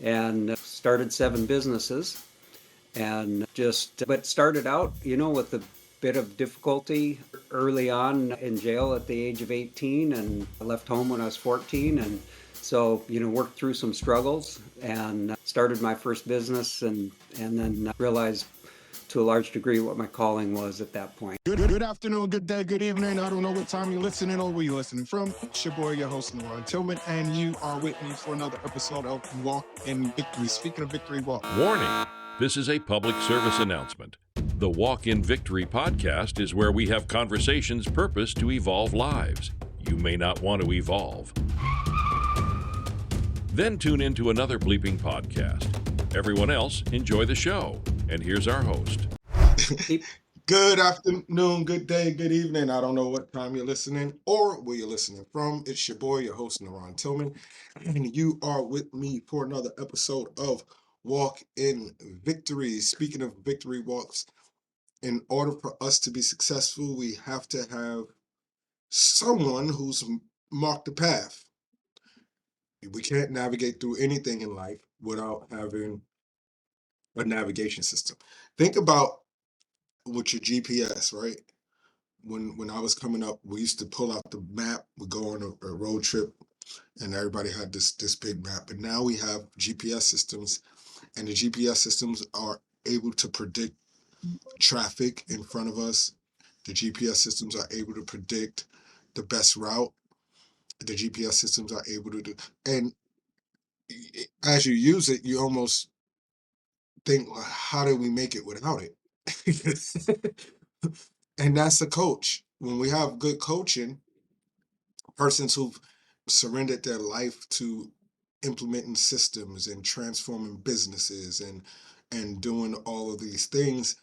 and started 7 businesses, and but started out, with a bit of difficulty early on in jail at the age of 18, and I left home when I was 14. And so, worked through some struggles and started my first business, and then realized to a large degree what my calling was at that point. Good afternoon, good day, good evening. I don't know what time you're listening or where you're listening from. It's your boy, your host, NaRon Tillman, and you are with me for another episode of Walk in Victory. Speaking of victory, walk. Warning! This is a public service announcement. The Walk in Victory podcast is where we have conversations purposed to evolve lives. You may not want to evolve. Then tune into another bleeping podcast. Everyone else, enjoy the show. And here's our host. Good afternoon, good day, good evening. I don't know what time you're listening or where you're listening from. It's your boy, your host, NaRon Tillman, and you are with me for another episode of Walk in Victory. Speaking of victory walks, in order for us to be successful, we have to have someone who's marked the path. We can't navigate through anything in life without having a navigation system. Think about with your GPS, right? When I was coming up, we used to pull out the map, we go on a road trip, and everybody had this big map. But now we have GPS systems, and the GPS systems are able to predict traffic in front of us. The GPS systems are able to predict the best route. The GPS systems are able to do, and as you use it, you almost think, well, how did we make it without it? And that's a coach. When we have good coaching, persons who've surrendered their life to implementing systems and transforming businesses and doing all of these things,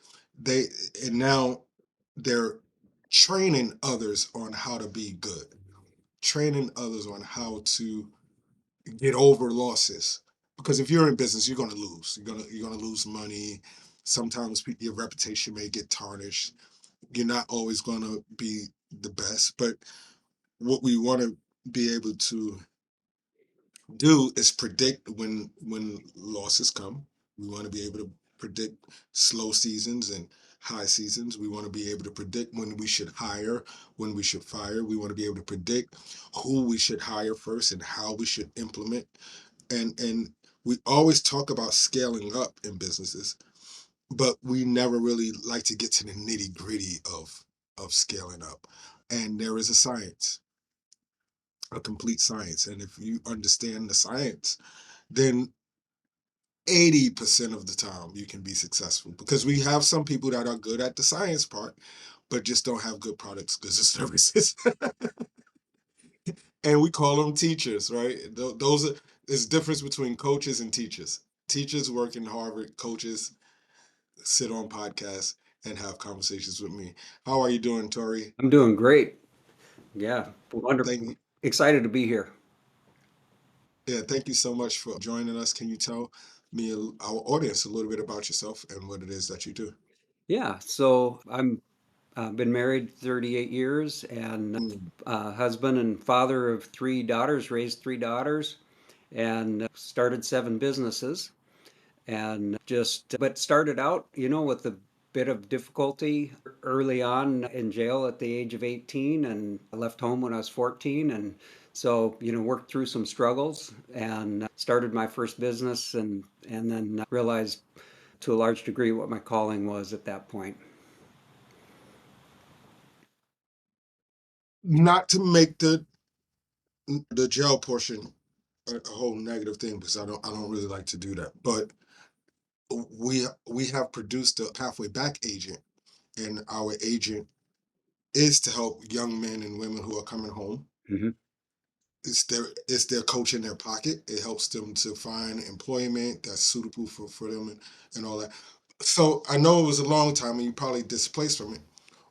now they're training others on how to be good, training others on how to get over losses. Because if you're in business, you're going to lose. You're going to lose money. Sometimes your reputation may get tarnished. You're not always going to be the best, but what we want to be able to do is predict when losses come. We want to be able to predict slow seasons and high seasons. We want to be able to predict when we should hire, when we should fire. We want to be able to predict who we should hire first and how we should implement. And we always talk about scaling up in businesses, but we never really like to get to the nitty-gritty of scaling up. And there is a science, a complete science. And if you understand the science, then 80% of the time you can be successful, because we have some people that are good at the science part, but just don't have good products, goods, and services. And we call them teachers, right? Those are, there's a difference between coaches and teachers. Teachers work in Harvard, coaches sit on podcasts and have conversations with me. How are you doing, Tory? I'm doing great. Yeah, Thank wonderful. you. Excited to be here. Yeah, thank you so much for joining us. Can you tell me, our audience, a little bit about yourself and what it is that you do? Yeah, so I'm been married 38 years, and Mm. husband and father of 3 daughters, raised 3 daughters, and started 7 businesses, and but started out, with a bit of difficulty early on in jail at the age of 18, and I left home when I was 14. And so, worked through some struggles and started my first business, and then realized to a large degree what my calling was at that point. Not to make the jail portion a whole negative thing, because I don't really like to do that. But we have produced a pathway back agent, and our agent is to help young men and women who are coming home. Hmm. It's their coach in their pocket. It helps them to find employment that's suitable for them, and all that. So I know it was a long time and you probably displaced from it.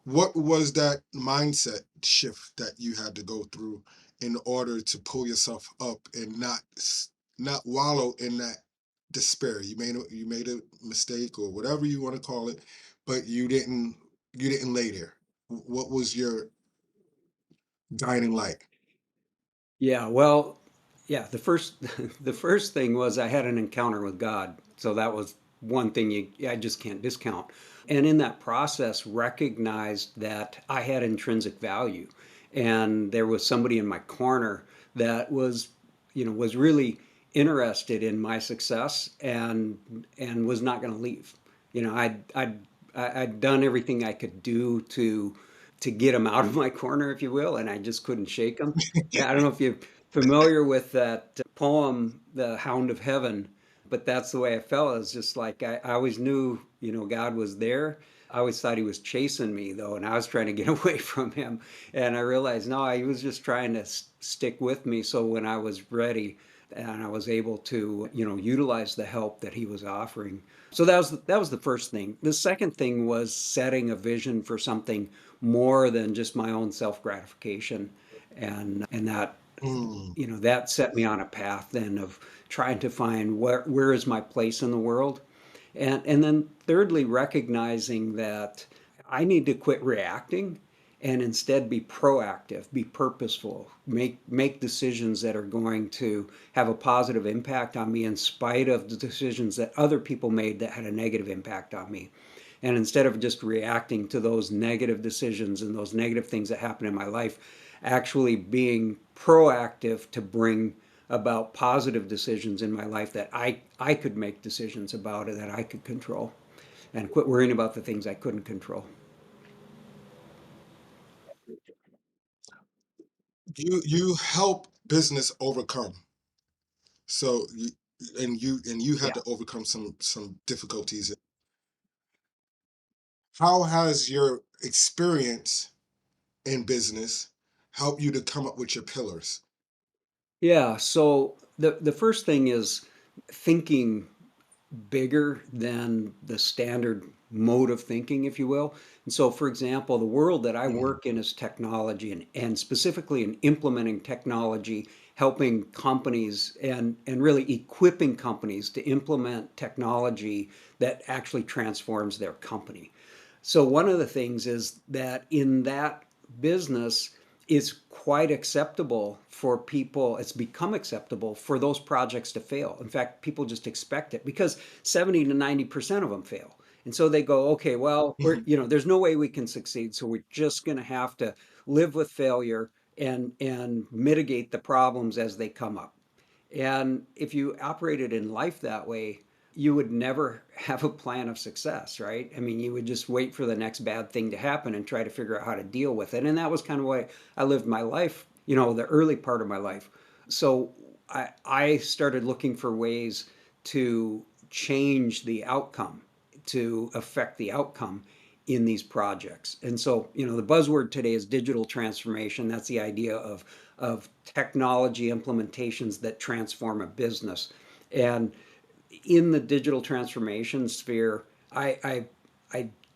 What was that mindset shift that you had to go through in order to pull yourself up and not wallow in that despair? You made a mistake or whatever you want to call it, but you didn't lay there. What was your guiding light? Yeah, well, Yeah, the first the first thing was I had an encounter with God. So that was one thing I just can't discount. And in that process recognized that I had intrinsic value and there was somebody in my corner that was, was really interested in my success and was not going to leave. I'd done everything I could do to get him out of my corner, if you will, and I just couldn't shake him. Yeah, I don't know if you're familiar with that poem, The Hound of Heaven, but that's the way I felt. It's just like I always knew, God was there. I always thought he was chasing me though, and I was trying to get away from him. And I realized no, he was just trying to stick with me. So when I was ready, and I was able to, utilize the help that he was offering. So that was the first thing. The second thing was setting a vision for something more than just my own self gratification, and that Mm. that set me on a path then of trying to find where is my place in the world, and then thirdly recognizing that I need to quit reacting and instead be proactive, be purposeful, make decisions that are going to have a positive impact on me in spite of the decisions that other people made that had a negative impact on me. And instead of just reacting to those negative decisions and those negative things that happen in my life, actually being proactive to bring about positive decisions in my life that I could make decisions about it, that I could control, and quit worrying about the things I couldn't control. You help business overcome. So you had Yeah. to overcome some difficulties. How has your experience in business helped you to come up with your pillars? Yeah. So the first thing is thinking bigger than the standard mode of thinking, if you will. And so, for example, the world that I Mm, work in is technology and specifically in implementing technology, helping companies and really equipping companies to implement technology that actually transforms their company. So one of the things is that in that business, it's quite acceptable for people, it's become acceptable for those projects to fail. In fact, people just expect it because 70 to 90% of them fail. And so they go, okay, well, mhm. there's no way we can succeed, so we're just going to have to live with failure and mitigate the problems as they come up. And if you operated in life that way, you would never have a plan of success, right? I mean, you would just wait for the next bad thing to happen and try to figure out how to deal with it. And that was kind of why I lived my life, the early part of my life. So I started looking for ways to change the outcome, to affect the outcome in these projects. And so, the buzzword today is digital transformation. That's the idea of technology implementations that transform a business. And in the digital transformation sphere, I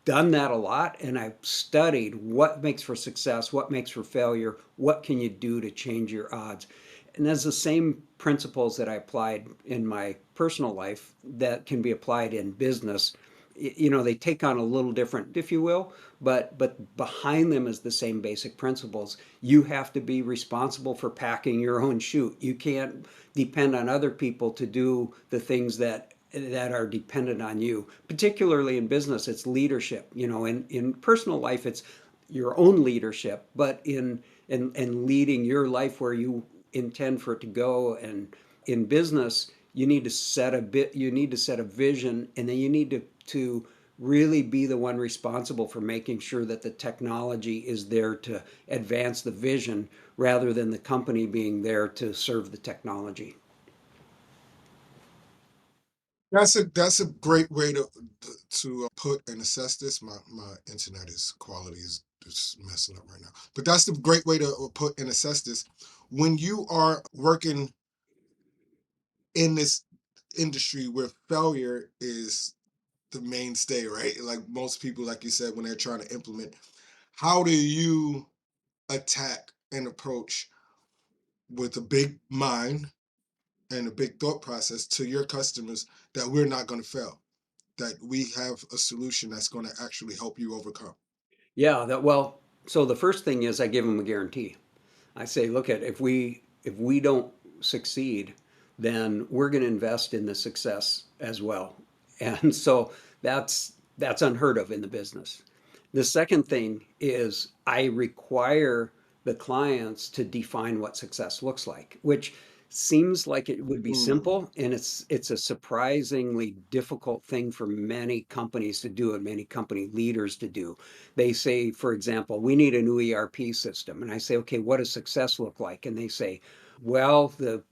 done that a lot, and I've studied what makes for success, what makes for failure, what can you do to change your odds. And that's the same principles that I applied in my personal life that can be applied in business. They take on a little different, if you will, but behind them is the same basic principles. You have to be responsible for packing your own chute. You can't depend on other people to do the things that are dependent on you. Particularly in business, it's leadership. In personal life, it's your own leadership, but in leading your life where you intend for it to go, and in business, you need to set a vision, and then you need to really be the one responsible for making sure that the technology is there to advance the vision rather than the company being there to serve the technology. That's a great way to put and assess this. My internet is quality is just messing up right now, but that's the great way to put and assess this. When you are working in this industry where failure is the mainstay, right? Like most people, like you said, when they're trying to implement, how do you attack and approach with a big mind and a big thought process to your customers that we're not going to fail, that we have a solution that's going to actually help you overcome? Yeah, so the first thing is I give them a guarantee. I say, look at if we don't succeed, then we're going to invest in the success as well. And so that's unheard of in the business. The second thing is I require the clients to define what success looks like, which seems like it would be Mm, simple, and it's a surprisingly difficult thing for many companies to do and many company leaders to do. They say, for example, we need a new ERP system, and I say, okay, what does success look like? And they say, well, the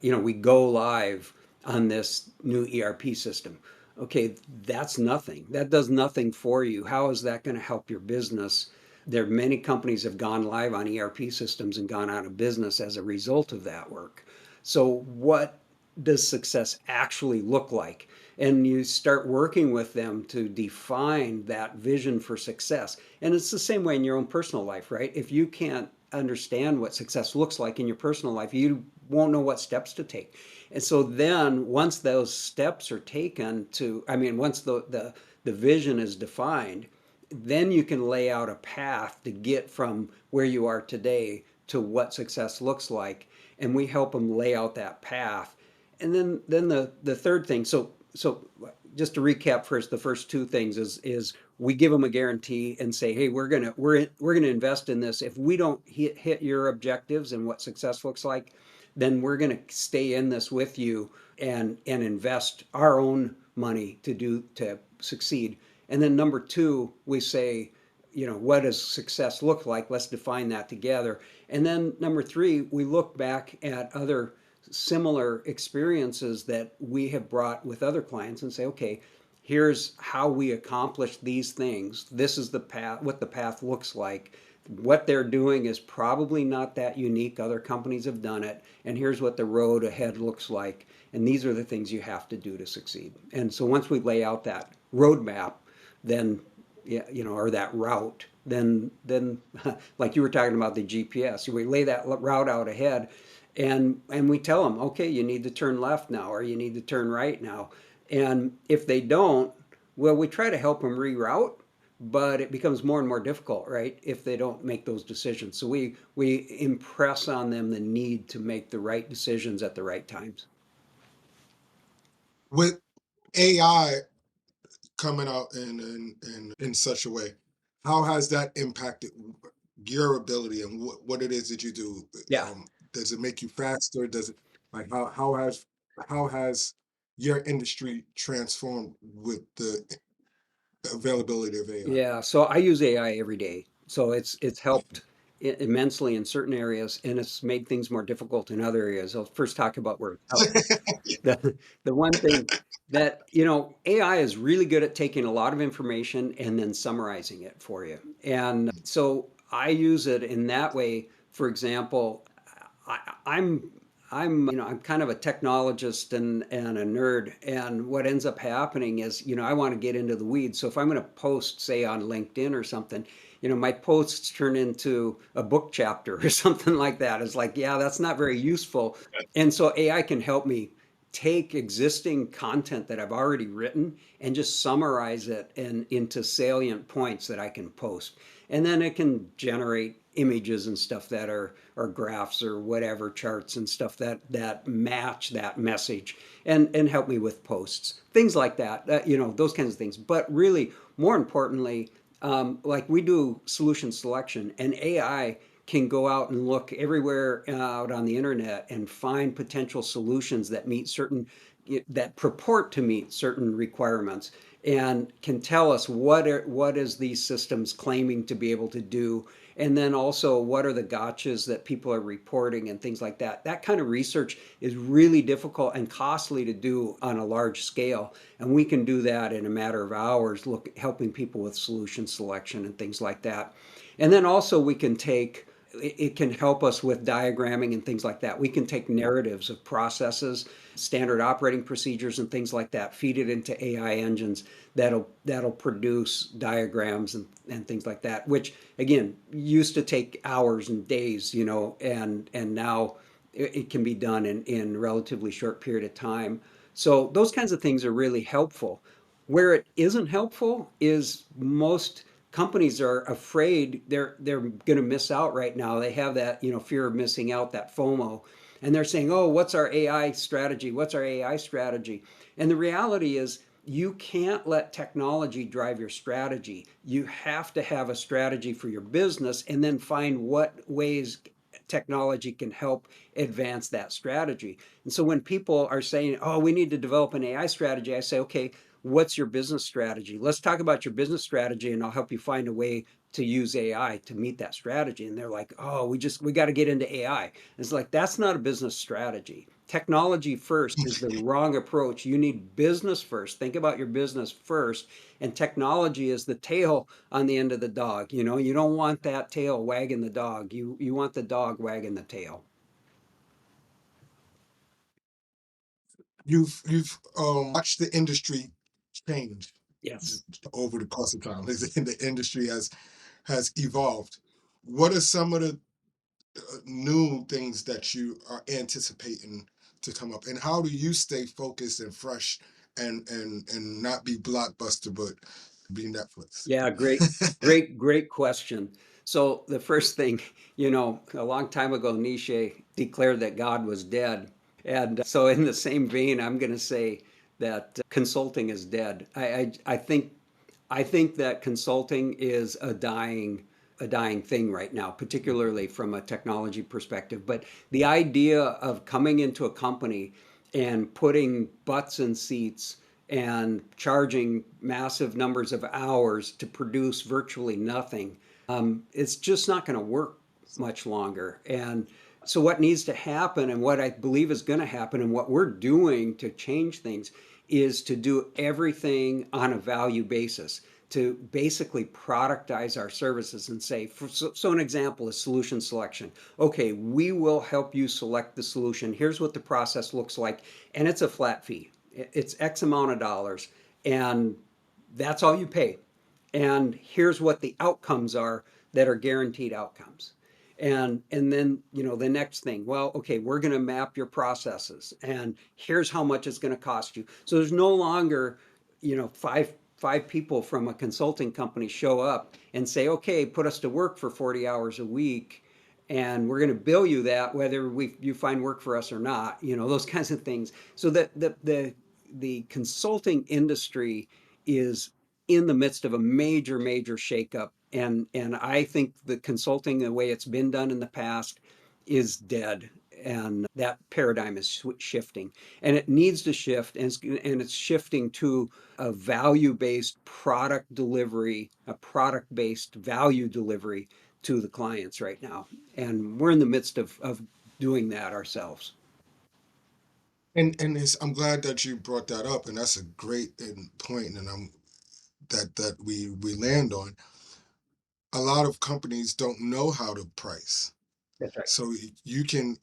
we go live on this new ERP system. Okay, that's nothing. That does nothing for you. How is that going to help your business? There are many companies have gone live on ERP systems and gone out of business as a result of that work. So what does success actually look like? And you start working with them to define that vision for success. And it's the same way in your own personal life, right? If you can't understand what success looks like in your personal life, you won't know what steps to take. And so then once those steps are taken to, I mean, once the vision is defined, then you can lay out a path to get from where you are today to what success looks like. And we help them lay out that path. And then the third thing, so just to recap first, the first two things is we give them a guarantee and say, hey, we're gonna invest in this. If we don't hit your objectives and what success looks like, then we're gonna stay in this with you and invest our own money to succeed. And then number two, we say, what does success look like? Let's define that together. And then number three, we look back at other similar experiences that we have brought with other clients and say, okay, here's how we accomplish these things. This is the path, what the path looks like. What they're doing is probably not that unique. Other companies have done it. And here's what the road ahead looks like. And these are the things you have to do to succeed. And so once we lay out that roadmap, then yeah, or that route, then like you were talking about the GPS, we lay that route out ahead, and we tell them, okay, you need to turn left now, or you need to turn right now. And if they don't, well, we try to help them reroute, but it becomes more and more difficult, right? If they don't make those decisions. So we impress on them the need to make the right decisions at the right times. with AI coming out in such a way, how has that impacted your ability and what it is that you do? Yeah. Does it make you faster? Does it like how has your industry transformed with the availability of AI? Yeah, so I use AI every day. So it's helped immensely in certain areas, and it's made things more difficult in other areas. I'll first talk about where it's helped. The one thing that, AI is really good at taking a lot of information and then summarizing it for you. And so I use it in that way. For example, I, I'm I'm kind of a technologist and a nerd. And what ends up happening is, I want to get into the weeds. So if I'm going to post, say, on LinkedIn or something, my posts turn into a book chapter or something like that. It's like, yeah, that's not very useful. And so AI can help me take existing content that I've already written and just summarize it into salient points that I can post. And then it can generate images and stuff that are or graphs or whatever, charts and stuff that match that message and help me with posts, things like that, those kinds of things. But really, more importantly, like we do solution selection, and AI can go out and look everywhere out on the internet and find potential solutions that meet certain that purport to meet certain requirements, and can tell us what is these systems claiming to be able to do, and then also what are the gotchas that people are reporting and things like that. That kind of research is really difficult and costly to do on a large scale, and we can do that in a matter of hours, helping people with solution selection and things like that. And then also we can take it can help us with diagramming and things like that. We can take narratives of processes, standard operating procedures, and things like that, feed it into AI engines that'll produce diagrams and things like that, which again used to take hours and days, and now it can be done in relatively short period of time. So those kinds of things are really helpful. Where it isn't helpful is most companies are afraid they're going to miss out right now. They have that, fear of missing out, that FOMO. And they're saying, oh, what's our AI strategy? What's our AI strategy? And the reality is, you can't let technology drive your strategy. You have to have a strategy for your business and then find what ways technology can help advance that strategy. And so when people are saying, oh, we need to develop an AI strategy, I say, okay, what's your business strategy? Let's talk about your business strategy and I'll help you find a way to use AI to meet that strategy. And they're like, oh, we got to get into AI. It's like, that's not a business strategy. Technology first is the wrong approach. You need business first. Think about your business first. And technology is the tail on the end of the dog. You know, you don't want that tail wagging the dog. You want the dog wagging the tail. You've watched the industry change Yes. over the course of time. The industry has evolved. What are some of the new things that you are anticipating to come up, and how do you stay focused and fresh and not be Blockbuster but be Netflix? Yeah, great question. So the first thing, you know, a long time ago, Nietzsche declared that God was dead. And so in the same vein, I'm going to say that consulting is dead. I think that consulting is a dying thing right now, particularly from a technology perspective. But the idea of coming into a company and putting butts in seats and charging massive numbers of hours to produce virtually nothing, it's just not going to work much longer. And so, what needs to happen, and what I believe is going to happen, and what we're doing to change things, is to do everything on a value basis, to basically productize our services and say, so an example is solution selection. Okay, we will help you select the solution. Here's what the process looks like, and it's a flat fee. It's X amount of dollars, and that's all you pay. And here's what the outcomes are that are guaranteed outcomes. And then, you know, the next thing, well, okay, we're going to map your processes and here's how much it's going to cost you. So there's no longer, you know, five people from a consulting company show up and say, okay, put us to work for 40 hours a week and we're going to bill you that whether you find work for us or not, you know, those kinds of things. So that the consulting industry is in the midst of a major shakeup, and I think the consulting the way it's been done in the past is dead, and that paradigm is shifting, and it needs to shift, and it's shifting to a value-based product delivery, a product-based value delivery to the clients right now, and we're in the midst of doing that ourselves. And I'm glad that you brought that up, and that's a great point, and that we land on. A lot of companies don't know how to price, That's right. so you can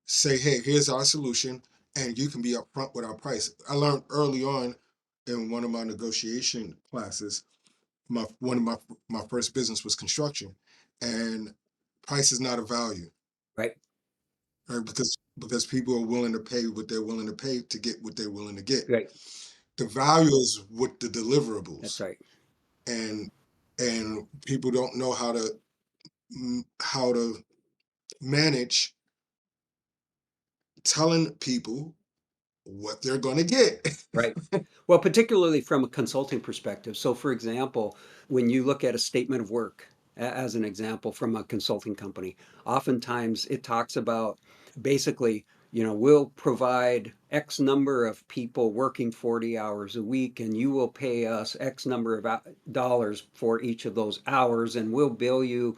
say, hey, here's our solution, and you can be upfront with our price. I learned early on in one of my negotiation classes, one of my first business was construction, and price is not a value, Right. right? Because people are willing to pay what they're willing to pay to get what they're willing to get. Right. The value is with the That's deliverables, right. and and people don't know how to manage telling people what they're going to get. Right. Well, particularly from a consulting perspective. So, for example, when you look at a statement of work, as an example from a consulting company, oftentimes it talks about basically, you know, we'll provide X number of people working 40 hours a week, and you will pay us X number of dollars for each of those hours, and we'll bill you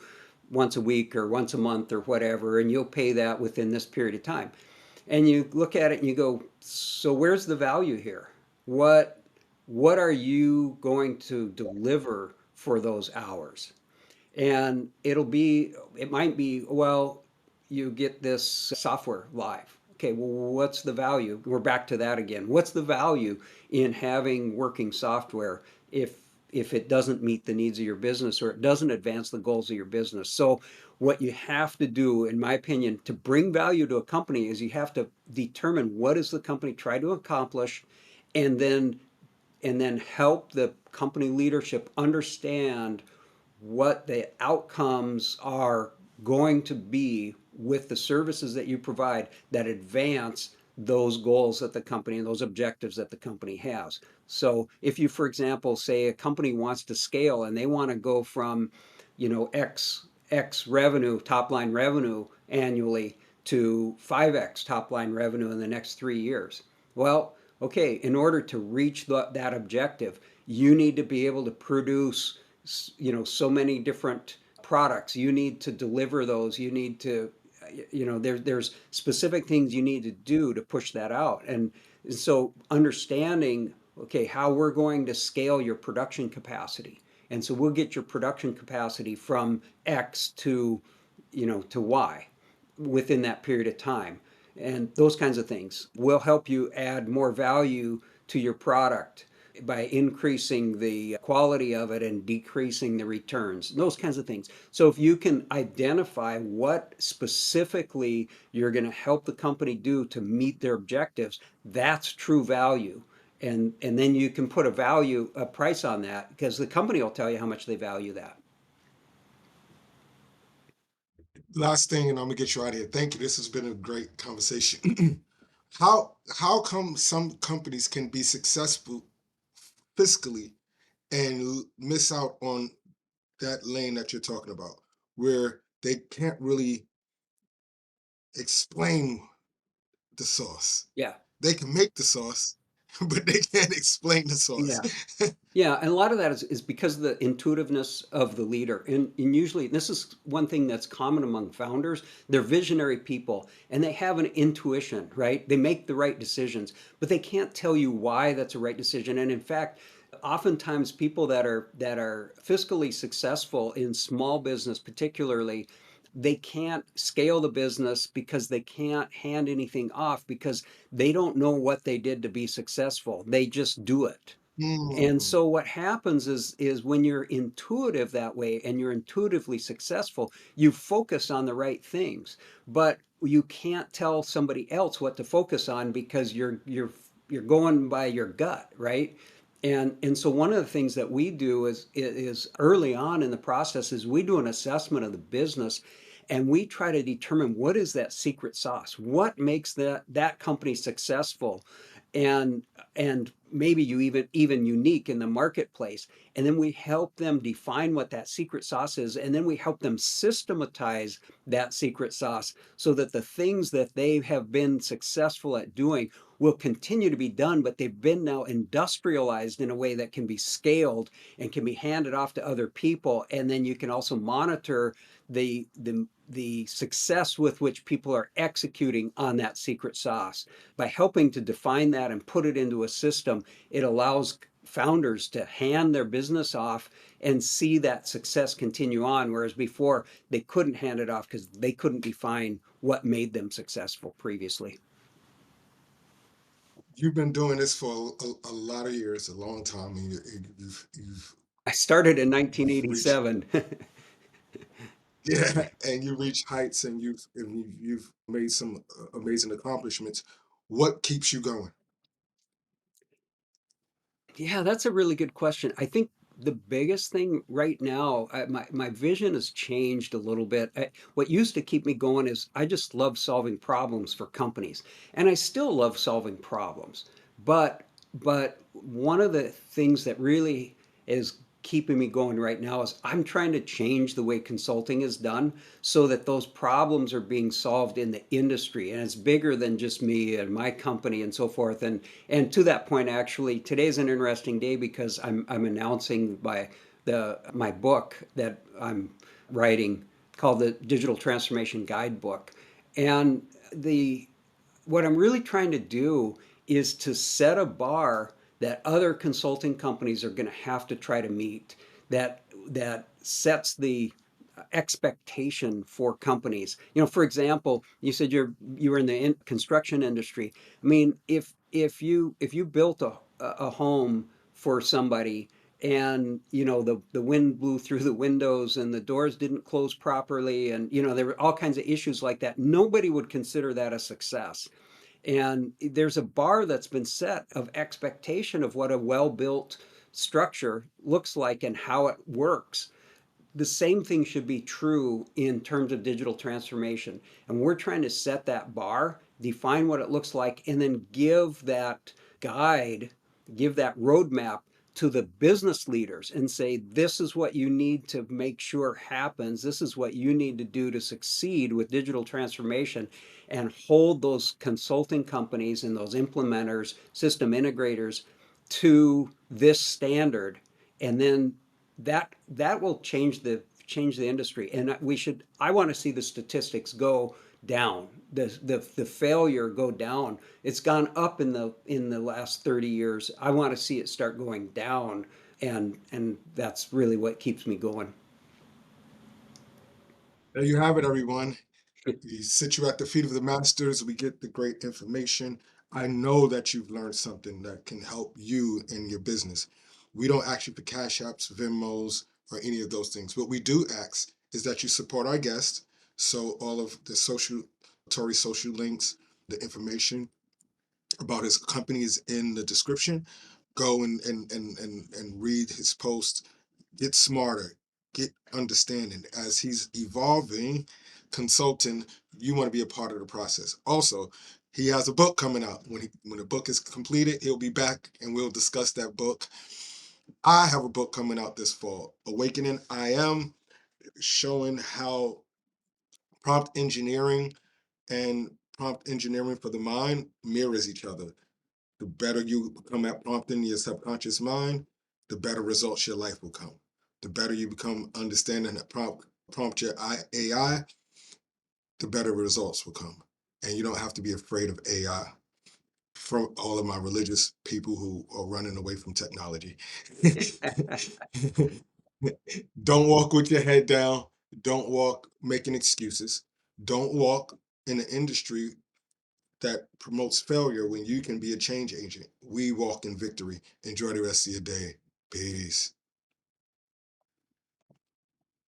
once a week or once a month or whatever, and you'll pay that within this period of time. And you look at it and you go, so where's the value here? What what are you going to deliver for those hours? And it might be, well, you get this software live. Okay, well, what's the value? We're back to that again. What's the value in having working software if it doesn't meet the needs of your business or it doesn't advance the goals of your business? So what you have to do, in my opinion, to bring value to a company is you have to determine what does the company try to accomplish, and then help the company leadership understand what the outcomes are going to be with the services that you provide that advance those goals that the company and those objectives that the company has. So if you, for example, say a company wants to scale and they want to go from, X revenue, top line revenue annually to 5X top line revenue in the next 3 years. Well, okay, in order to reach that objective, you need to be able to produce, so many different products. You need to deliver those. You need to, there's specific things you need to do to push that out. And so understanding, okay, how we're going to scale your production capacity. And so we'll get your production capacity from X to Y within that period of time. And those kinds of things will help you add more value to your product by increasing the quality of it and decreasing the returns, those kinds of things. So if you can identify what specifically you're going to help the company do to meet their objectives, that's true value. And then you can put a price on that, because the company will tell you how much they value that. Last thing, and I'm gonna get you out of here. Thank you. This has been a great conversation. How come some companies can be successful fiscally and miss out on that lane that you're talking about, where they can't really explain the sauce? Yeah. They can make the sauce, but they can't explain the sauce. Yeah. Yeah, and a lot of that is because of the intuitiveness of the leader. And usually, this is one thing that's common among founders. They're visionary people and they have an intuition, right? They make the right decisions, but they can't tell you why that's a right decision. And in fact, oftentimes people that are fiscally successful in small business particularly, they can't scale the business because they can't hand anything off, because they don't know what they did to be successful. They just do it. And Hmm. so what happens is when you're intuitive that way and you're intuitively successful, you focus on the right things. But you can't tell somebody else what to focus on because you're going by your gut, right? And so one of the things that we do is early on in the process is we do an assessment of the business, and we try to determine what is that secret sauce, what makes that company successful, and and maybe you even unique in the marketplace. And then we help them define what that secret sauce is, and then we help them systematize that secret sauce so that the things that they have been successful at doing will continue to be done, but they've been now industrialized in a way that can be scaled and can be handed off to other people. And then you can also monitor the success with which people are executing on that secret sauce. By helping to define that and put it into a system, it allows founders to hand their business off and see that success continue on, whereas before they couldn't hand it off because they couldn't define what made them successful previously. You've been doing this for a lot of years, a long time, and I started in you've reached, 1987. yeah, and you reach heights, and you've made some amazing accomplishments. What keeps you going? Yeah, that's a really good question. I think the biggest thing right now, my vision has changed a little bit. What used to keep me going is I just love solving problems for companies, and I still love solving problems. But one of the things that really is keeping me going right now is I'm trying to change the way consulting is done so that those problems are being solved in the industry, and it's bigger than just me and my company and so forth. And to that point, actually, today's an interesting day because I'm announcing my book that I'm writing, called the Digital Transformation Guidebook. And the what I'm really trying to do is to set a bar that other consulting companies are going to have to try to meet, that sets the expectation for companies. For example, you said you were in the construction industry. I mean, if you built a home for somebody, and the wind blew through the windows and the doors didn't close properly, and there were all kinds of issues like that, nobody would consider that a success. And there's a bar that's been set of expectation of what a well-built structure looks like and how it works. the same thing should be true in terms of digital transformation. And we're trying to set that bar, define what it looks like, and then give that guide, give that roadmap to the business leaders and say, this is what you need to make sure happens. This is what you need to do to succeed with digital transformation, and hold those consulting companies and those implementers, system integrators to this standard. And then that will change the industry. And I want to see the statistics go down, the failure go down. It's gone up in the last 30 years. I want to see it start going down, and that's really what keeps me going. There you have it, everyone. We sit you at the feet of the masters. We get the great information. I know that you've learned something that can help you in your business. We don't ask you for cash apps, Venmos, or any of those things. What we do ask is that you support our guests. So all of the Tory social links, the information about his company is in the description. Go and read his post. Get smarter, get understanding. As he's evolving, consulting, you want to be a part of the process. Also, he has a book coming out. When the book is completed, he'll be back and we'll discuss that book. I have a book coming out this fall, Awakening I Am, showing how prompt engineering and prompt engineering for the mind mirrors each other. The better you become at prompting your subconscious mind, the better results your life will come. The better you become understanding that prompt your AI, the better results will come. And you don't have to be afraid of AI. From all of my religious people who are running away from technology. Don't walk with your head down. Don't walk making excuses. Don't walk in an industry that promotes failure when you can be a change agent. We walk in victory. Enjoy the rest of your day. Peace.